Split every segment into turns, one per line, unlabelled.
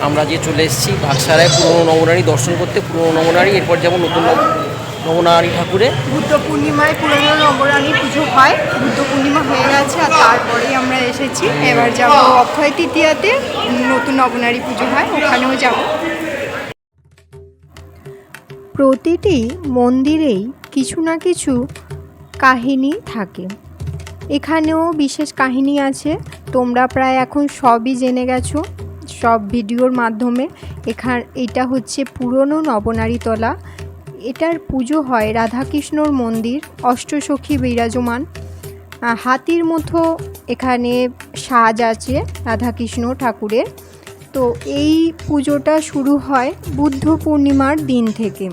আমরা যে চলে এসেছি বাক্সারায় পুরনো নবনারী দর্শন করতে। পুরনো নবনারী, এরপর যেমন নতুন নবনারী ঠাকুরে
বুদ্ধ পূর্ণিমায় পুরনো নবরানী পুজো হয়। বুদ্ধ পূর্ণিমা হয়ে গেছে আর তারপরেই আমরা এসেছি। এবার যাব অক্ষয় তৃতীয়াতে, নতুন নবনারী পুজো হয়, ওখানেও যাব। প্রতিটি মন্দিরেই কিছু না কিছু কাহিনী থাকে। এখানেও বিশেষ কাহিনী আছে। তোমরা প্রায় এখন সবই জেনে গেছো সব ভিডিওর মাধ্যমে। এটা হচ্ছে পুরনো নবনারীতলা। এটার পুজো হয় রাধাকৃষ্ণর মন্দির, অষ্টসখী বিরাজমান। হাতির মতো এখানে সাজ আছে রাধাকৃষ্ণ ঠাকুরের। তো এই পুজোটা শুরু হয় বুদ্ধ পূর্ণিমার দিন থেকে।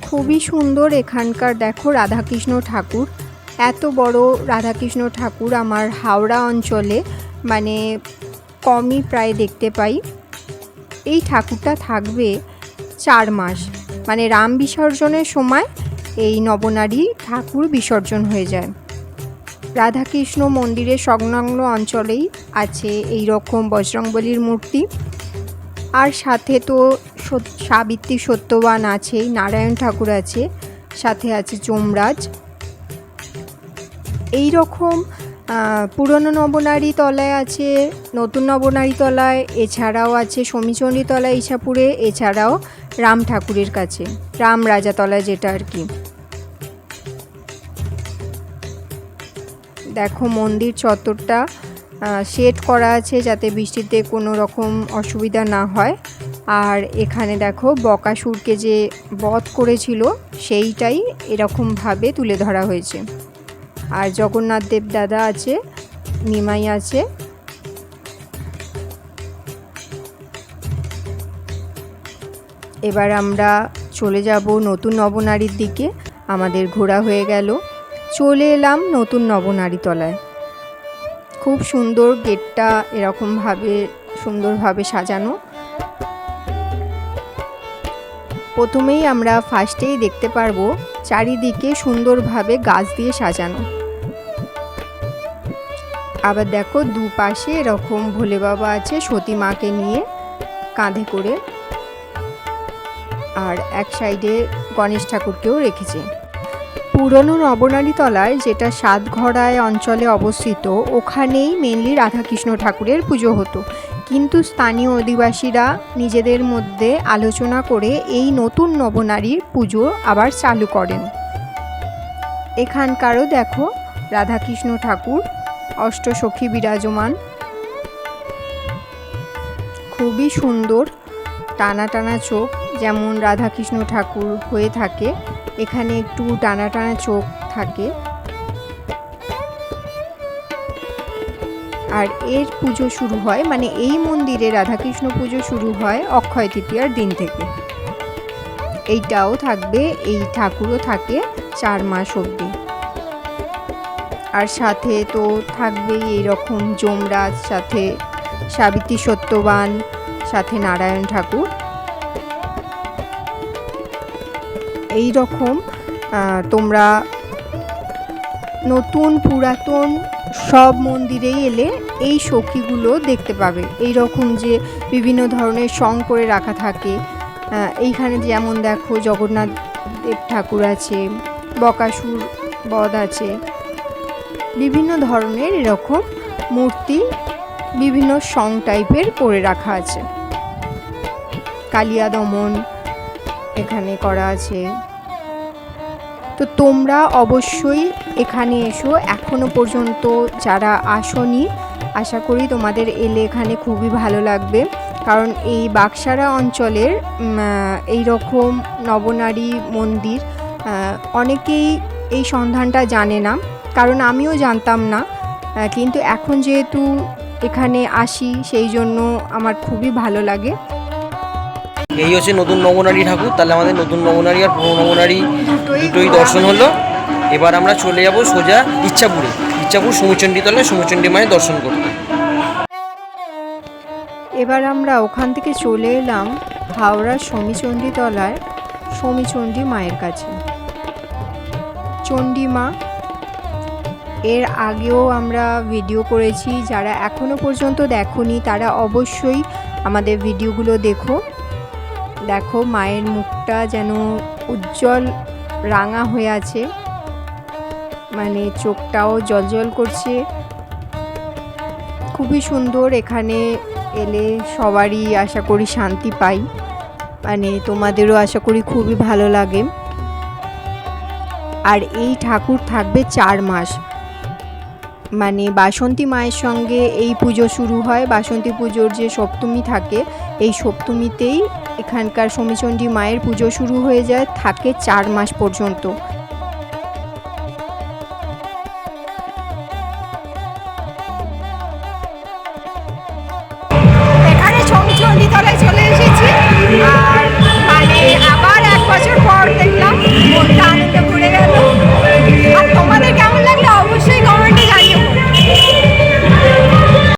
খুবই সুন্দর এখানকার, দেখো রাধাকৃষ্ণ ঠাকুর। এত বড় রাধাকৃষ্ণ ঠাকুর আমার হাওড়া অঞ্চলে মানে কমই প্রায় দেখতে পাই। এই ঠাকুরটা থাকবে 4 মাস, মানে রাম বিসর্জনের সময় এই নবনারী ঠাকুর বিসর্জন হয়ে যায়। রাধাকৃষ্ণ মন্দিরের সংলগ্ন অঞ্চলেই আছে এই রকম বজরংবলীর মূর্তি। আর সাথে তো সাবিত্রী সত্যবান আছেই, নারায়ণ ঠাকুর আছে, সাথে আছে যমরাজ। এই রকম পুরনো নবনারী তলায় আছে, নতুন নবনারী তলায়, এছাড়াও আছে সমীচণ্ডী তলায় ইছাপুরে, এছাড়াও রাম ঠাকুরের কাছে, রাম রাজা তলায় যেটা আর কি। দেখো মন্দির চত্বরটা শেড করা আছে যাতে বৃষ্টিতে কোনো রকম অসুবিধা না হয়। আর এখানে দেখো বকাসুরকে যে বধ করেছিল সেইটাই এরকমভাবে তুলে ধরা হয়েছে। আর জগন্নাথ দেব দাদা আছে, নিমাই আছে। এবার আমরা চলে যাব নতুন নবনারীর দিকে। আমাদের ঘোরা হয়ে গেল, চলে এলাম নতুন নবনারী তলায়। খুব সুন্দর গেটটা, এরকমভাবে সুন্দরভাবে সাজানো। প্রথমেই আমরা ফার্স্টেই দেখতে পারবো চারিদিকে সুন্দরভাবে গাছ দিয়ে সাজানো। আবার দেখো দুপাশে এরকম ভোলে বাবা আছে সতী মাকে নিয়ে কাঁধে করে, আর এক সাইডে গণেশ ঠাকুরকেও রেখেছে। পুরনো নবনারী তলায়, যেটা সাতঘড়ায় অঞ্চলে অবস্থিত, ওখানেই মেনলি রাধাকৃষ্ণ ঠাকুরের পুজো হতো। কিন্তু স্থানীয় অধিবাসীরা নিজেদের মধ্যে আলোচনা করে এই নতুন নবনারীর পুজো আবার চালু করেন। এখানকারও দেখো রাধাকৃষ্ণ ঠাকুর, অষ্টসখী বিরাজমান। খুবই সুন্দর, টানা টানা চোখ, যেমন রাধাকৃষ্ণ ঠাকুর হয়ে থাকে এখানে একটু টানা টানা চোখ থাকে। আর এর পুজো শুরু হয়, মানে এই মন্দিরে রাধাকৃষ্ণ পুজো শুরু হয় অক্ষয় তৃতীয়ার দিন থেকে। এইটাও থাকবে, এই ঠাকুরও থাকে 4 মাস অবধি। আর সাথে তো থাকবেই এইরকম যমরাজ, সাথে সাবিত্রী সত্যবান, সাথে নারায়ণ ঠাকুর। এই রকম তোমরা নতুন পুরাতন সব মন্দিরেই এলে এই সখীগুলো দেখতে পাবে। এই রকম যে বিভিন্ন ধরনের সং করে রাখা থাকে। এইখানে যেমন দেখো জগন্নাথ দেব ঠাকুর আছে, বকাসুর বধ আছে, বিভিন্ন ধরনের এরকম মূর্তি বিভিন্ন সং টাইপের করে রাখা আছে। কালিয়া দমন এখানে করা আছে। তো তোমরা অবশ্যই এখানে এসো, এখনো পর্যন্ত যারা আসোনি, আশা করি তোমাদের এলে এখানে খুবই ভালো লাগবে। কারণ এই বাক্সারা অঞ্চলের এই রকম নবনারী মন্দির অনেকেই এই সন্ধানটা জানে না, কারণ আমিও জানতাম না। কিন্তু এখন যেহেতু এখানে আসি সেই জন্য আমার খুবই ভালো লাগে।
এই হচ্ছে নতুন নবনারী ঠাকুর। তাহলে আমাদের নতুন নবনারী আর পুরনো নবনারী দুটোই দর্শন হলো। এবার আমরা চলে যাব সোজা ইচ্ছাপুর সমীচণ্ডী তলায় সমীচণ্ডী মায়ের দর্শন করতে।
এবার আমরা ওখান থেকে চলে এলাম হাওড়ার সমীচণ্ডী তলায় সমীচণ্ডী মায়ের কাছে। চণ্ডী মা এর আগেও আমরা ভিডিও করেছি, যারা এখনও পর্যন্ত দেখোনি তারা অবশ্যই আমাদের ভিডিওগুলো দেখো। দেখো মায়ের মুখটা যেন উজ্জ্বল রাঙা হয়ে আছে, মানে চোখটাও জ্বলজ্বল করছে। খুবই সুন্দর, এখানে এলে সবারই আশা করি শান্তি পাই, মানে তোমাদেরও আশা করি খুবই ভালো লাগে। আর এই ঠাকুর থাকবে 4 মাস, মানে বাসন্তী মায়ের সঙ্গে এই পুজো শুরু হয়। বাসন্তী পুজোর যে সপ্তমী থাকে, এই সপ্তমীতেই এখানকার শমীচণ্ডী মায়ের পুজো শুরু হয়ে যায়, থাকে 4 মাস পর্যন্ত।
এখানে শমীচণ্ডী তলায় চলে এসে